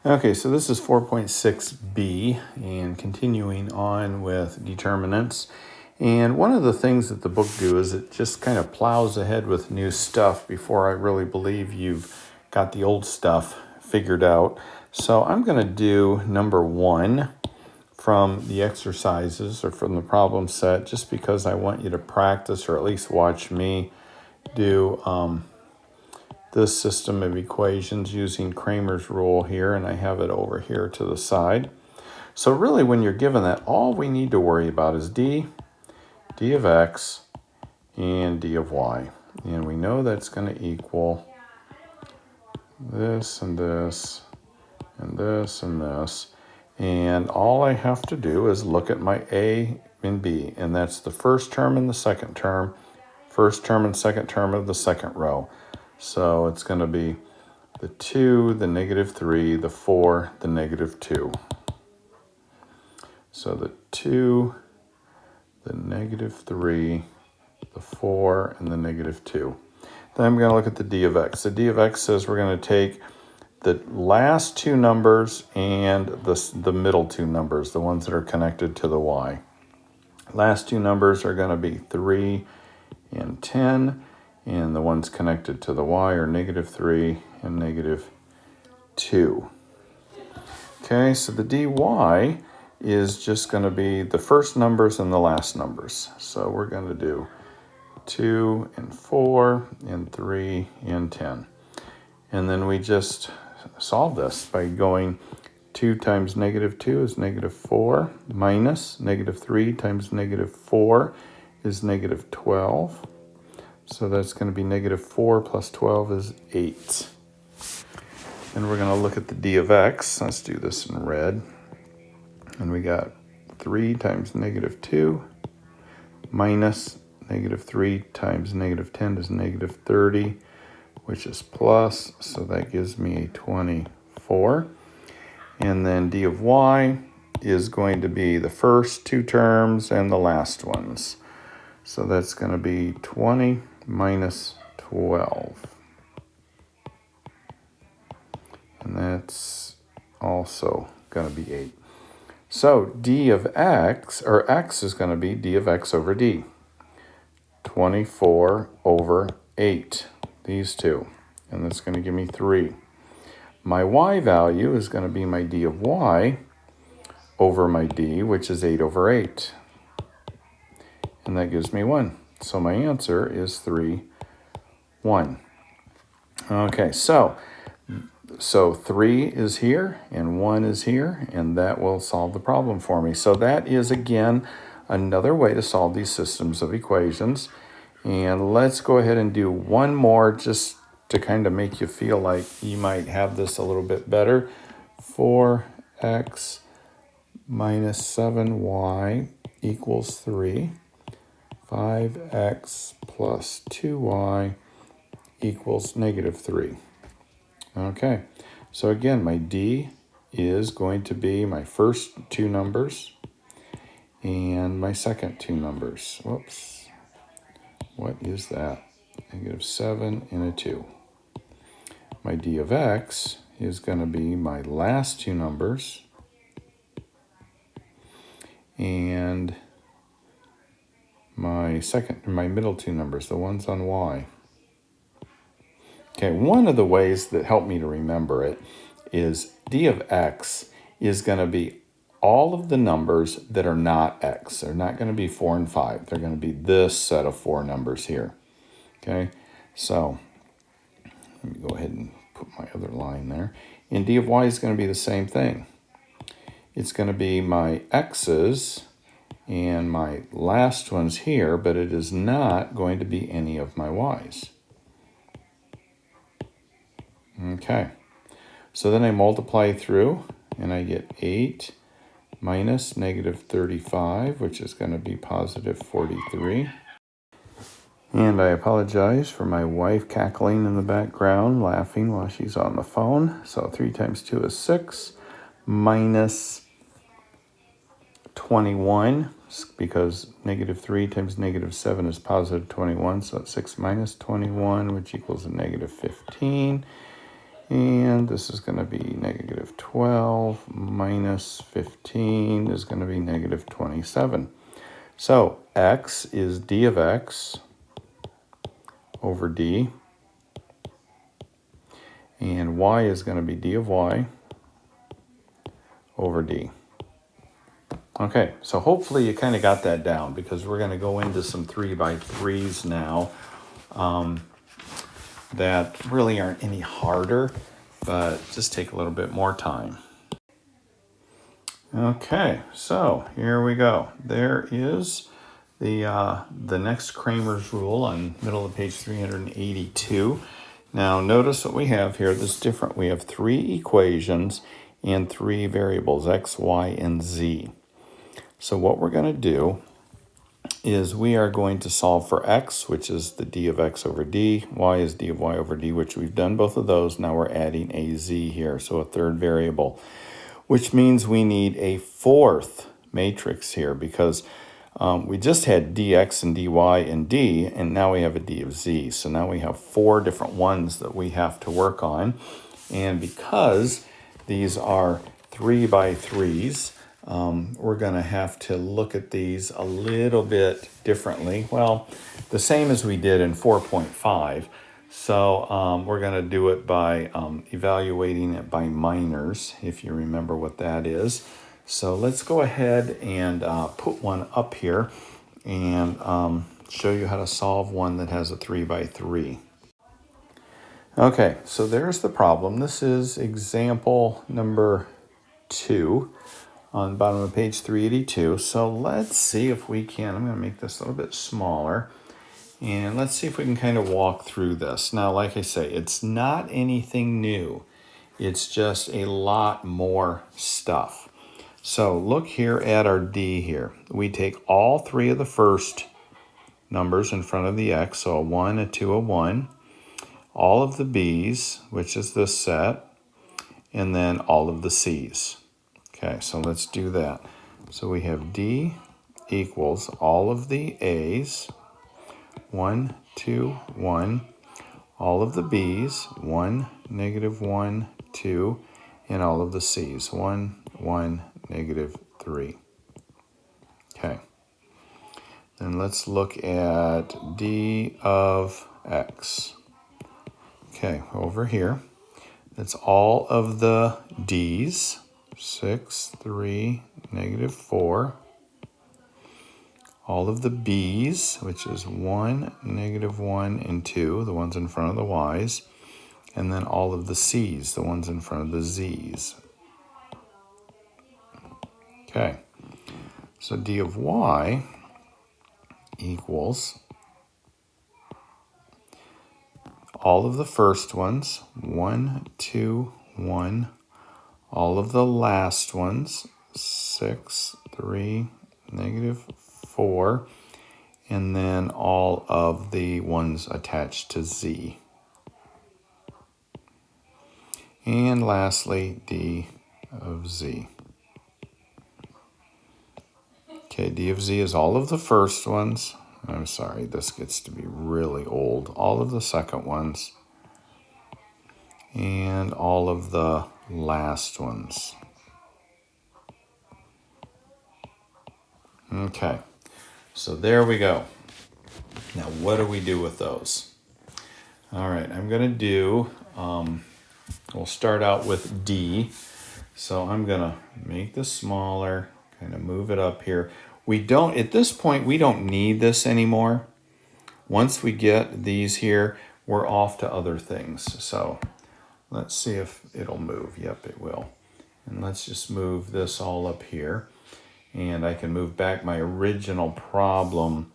Okay, so this is 4.6b and continuing on with determinants. And one of the things that the book do is it just kind of plows ahead with new stuff before I really believe you've got the old stuff figured out. So I'm going to do number 1 from the exercises or from the problem set just because I want you to practice or at least watch me do this system of equations using Kramer's rule here, and I have it over here to the side. So really when you're given that, all we need to worry about is d of x, and d of y. And we know that's going to equal this and this and this and this. And all I have to do is look at my a and b, and that's the first term and the second term, first term and second term of the second row. So it's going to be the 2, the -3, the 4, the -2. So the 2, the -3, the 4, and the -2. Then I'm going to look at the d of x. The d of x says we're going to take the last two numbers and the middle two numbers, the ones that are connected to the y. Last two numbers are going to be 3 and 10, and the ones connected to the y are -3 and -2. Okay, so the dy is just going to be the first numbers and the last numbers. So we're going to do 2 and 4 and 3 and 10. And then we just solve this by going 2 times -2 is -4, minus -3 times -4 is -12. So that's going to be -4 plus 12 is 8. And we're going to look at the d of x. Let's do this in red. And we got 3 times -2 minus -3 times -10 is -30, which is plus, so that gives me a 24. And then d of y is going to be the first two terms and the last ones. So that's going to be 20 minus 12. And that's also going to be 8. So d of x, or x is going to be d of x over d. 24 over 8, these two. And that's going to give me 3. My y value is going to be my d of y over my d, which is 8 over 8. And that gives me 1. So my answer is 3, 1. Okay, so 3 is here and 1 is here, and that will solve the problem for me. So that is, again, another way to solve these systems of equations. And let's go ahead and do one more just to kind of make you feel like you might have this a little bit better. 4x minus 7y equals 3. 5x plus 2y equals -3. Okay, so again, my d is going to be my first two numbers and my second two numbers. Whoops, what is that? -7 and a 2. My d of x is going to be my last two numbers and my middle two numbers, the ones on y. Okay, one of the ways that help me to remember it is d of x is going to be all of the numbers that are not x. They're not going to be 4 and 5. They're going to be this set of 4 numbers here. Okay, so let me go ahead and put my other line there. And d of y is going to be the same thing. It's going to be my x's and my last one's here, but it is not going to be any of my y's. Okay, so then I multiply through and I get 8 minus -35, which is going to be positive 43. And I apologize for my wife cackling in the background, laughing while she's on the phone. So 3 times 2 is 6, minus 21, because -3 times -7 is positive 21. So it's 6 minus 21, which equals a -15. And this is going to be negative 12 minus 15 is going to be negative 27. So x is d of x over d. And y is going to be d of y over d. Okay, so hopefully you kind of got that down, because we're going to go into some 3x3s now that really aren't any harder, but just take a little bit more time. Okay, so here we go. There is the next Kramer's rule on middle of page 382. Now notice what we have here. This is different. We have 3 equations and 3 variables, x, y, and z. So what we're going to do is we are going to solve for x, which is the d of x over d. Y is d of y over d, which we've done both of those. Now we're adding a z here, so a third variable, which means we need a 4th matrix here, because we just had dx and dy and d, and now we have a d of z. So now we have 4 different ones that we have to work on. And because these are 3x3s, we're going to have to look at these a little bit differently. Well, the same as we did in 4.5. So we're going to do it by evaluating it by minors, if you remember what that is. So let's go ahead and put one up here and show you how to solve one that has a 3x3. Okay, so there's the problem. This is example number 2 on the bottom of page 382. So let's see if we can, I'm going to make this a little bit smaller, and let's see if we can kind of walk through this. Now, like I say, it's not anything new. It's just a lot more stuff. So look here at our d here. We take all 3 of the first numbers in front of the x, so a 1, a 2, a 1, all of the b's, which is this set, and then all of the c's. Okay, so let's do that. So we have d equals all of the a's, 1, 2, 1, all of the b's, 1, negative 1, 2, and all of the c's, 1, 1, negative 3. Okay, then let's look at d of x. Okay, over here, that's all of the d's, 6, 3, negative 4. All of the b's, which is 1, negative 1, and 2, the ones in front of the y's. And then all of the c's, the ones in front of the z's. Okay, so d of y equals all of the first ones, 1, 2, 1. All of the last ones, 6, 3, negative 4, and then all of the ones attached to z. And lastly, d of z. Okay, d of z is all of the first ones. I'm sorry, this gets to be really old. All of the second ones. And all of the last ones. Okay, so there we go. Now, what do we do with those? All right, I'm going to do, we'll start out with D. So I'm going to make this smaller, kind of move it up here. At this point, we don't need this anymore. Once we get these here, we're off to other things. So let's see if it'll move. Yep, it will. And let's just move this all up here. And I can move back my original problem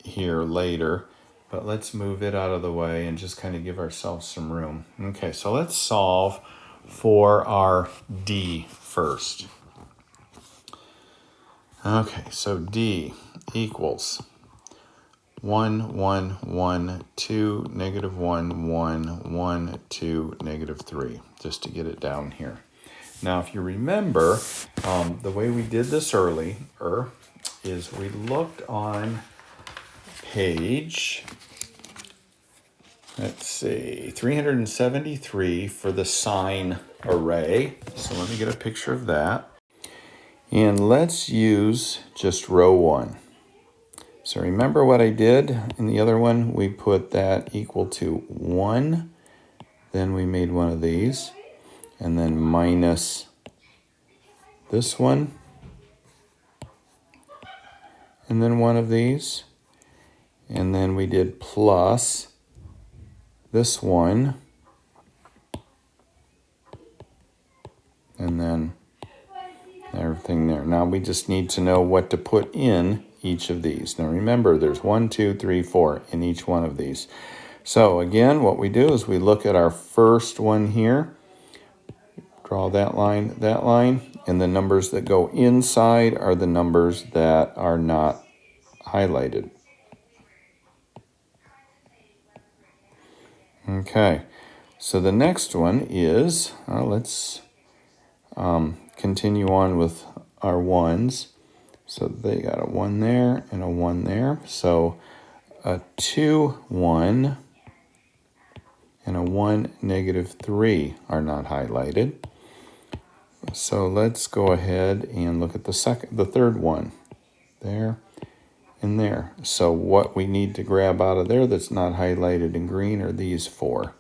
here later. But let's move it out of the way and just kind of give ourselves some room. Okay, so let's solve for our D first. Okay, so D equals 1, 1, 1, 2, negative 1, 1, 1, 2, negative 3, just to get it down here. Now, if you remember, the way we did this earlier is we looked on page let's see, 373 for the sine array. So let me get a picture of that. And let's use just row 1. So remember what I did in the other one? We put that equal to 1. Then we made one of these. And then minus this one. And then one of these. And then we did plus this one. And then everything there. Now we just need to know what to put in each of these. Now remember, there's 1, 2, 3, 4 in each one of these. So again, what we do is we look at our first one here, draw that line, and the numbers that go inside are the numbers that are not highlighted. Okay, so the next one is, let's continue on with our ones. So they got a 1 there and a 1 there. So a 2, 1, and a 1, -3 are not highlighted. So let's go ahead and look at the third one. There and there. So what we need to grab out of there that's not highlighted in green are these 4.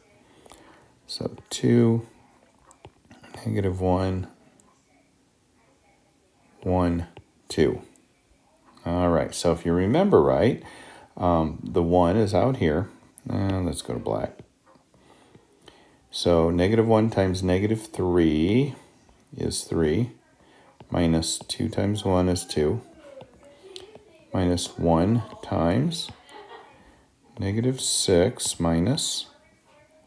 So 2, -1, 1, 2. All right, so if you remember right, the 1 is out here. Let's go to black. So -1 times -3 is 3. Minus 2 times 1 is 2. Minus 1 times -6 minus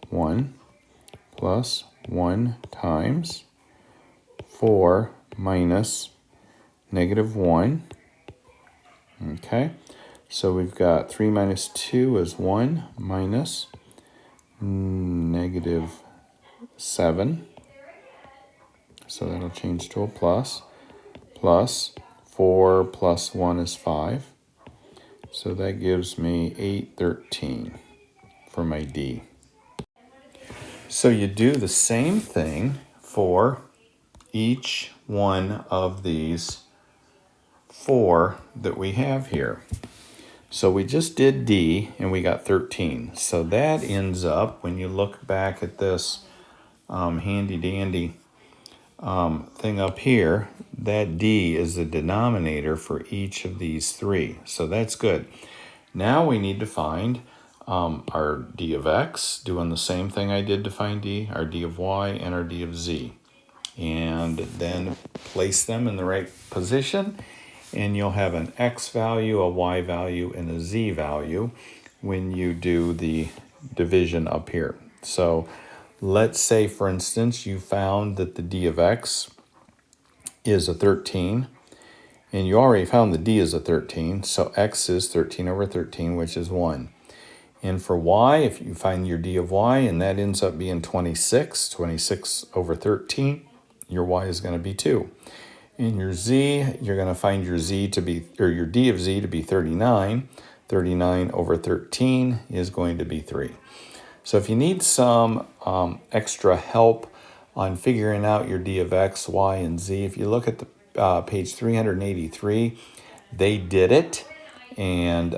1 plus 1 times 4 minus -1. Okay, so we've got 3 minus 2 is 1 minus -7. So that'll change to a plus. Plus 4 plus 1 is 5. So that gives me 813 for my D. So you do the same thing for each one of these 4 that we have here. So we just did D and we got 13. So that ends up, when you look back at this handy dandy thing up here, that D is the denominator for each of these 3. So that's good. Now we need to find our D of X, doing the same thing I did to find D, our D of Y, and our D of Z. And then place them in the right position, and you'll have an X value, a Y value, and a Z value when you do the division up here. So let's say, for instance, you found that the D of X is a 13, and you already found the D is a 13, so X is 13 over 13, which is 1. And for Y, if you find your D of Y, and that ends up being 26 over 13, your Y is going to be 2. In your Z, you're going to find your Z to be, or your D of Z to be 39. 39 over 13 is going to be 3. So if you need some extra help on figuring out your D of X, Y, and Z, if you look at the page 383, they did it, and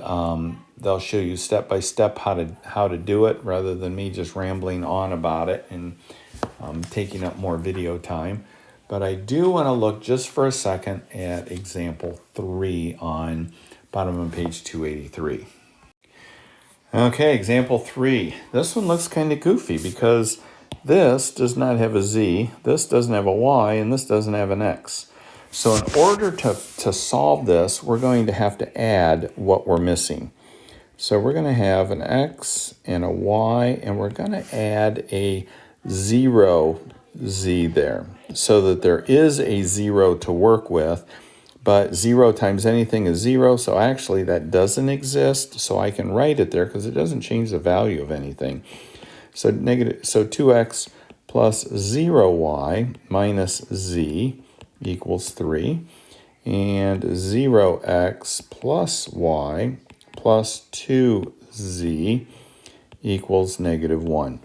they'll show you step by step how to do it, rather than me just rambling on about it and taking up more video time. But I do want to look just for a second at example 3 on bottom of page 283. Okay, example 3. This one looks kind of goofy because this does not have a Z, this doesn't have a Y, and this doesn't have an X. So in order to solve this, we're going to have to add what we're missing. So we're going to have an X and a Y, and we're going to add a 0 Z there, so that there is a 0 to work with. But 0 times anything is 0, so actually that doesn't exist. So I can write it there because it doesn't change the value of anything. So 2x plus 0y minus z equals 3. And 0x plus y plus 2z equals -1.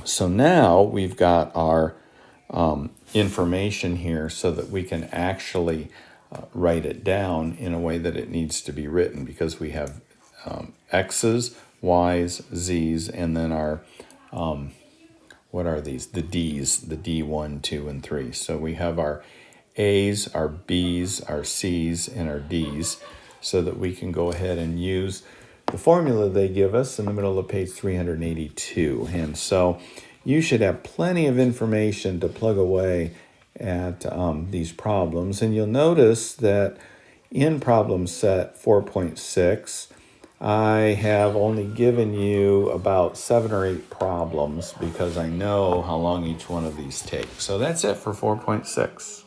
So now we've got our information here so that we can actually write it down in a way that it needs to be written, because we have x's, y's, z's, and then our, what are these? The d's, the d1, 2, and 3. So we have our a's, our b's, our c's, and our d's, so that we can go ahead and use the formula they give us in the middle of page 382. And so you should have plenty of information to plug away at these problems. And you'll notice that in problem set 4.6, I have only given you about 7 or 8 problems because I know how long each one of these takes. So that's it for 4.6.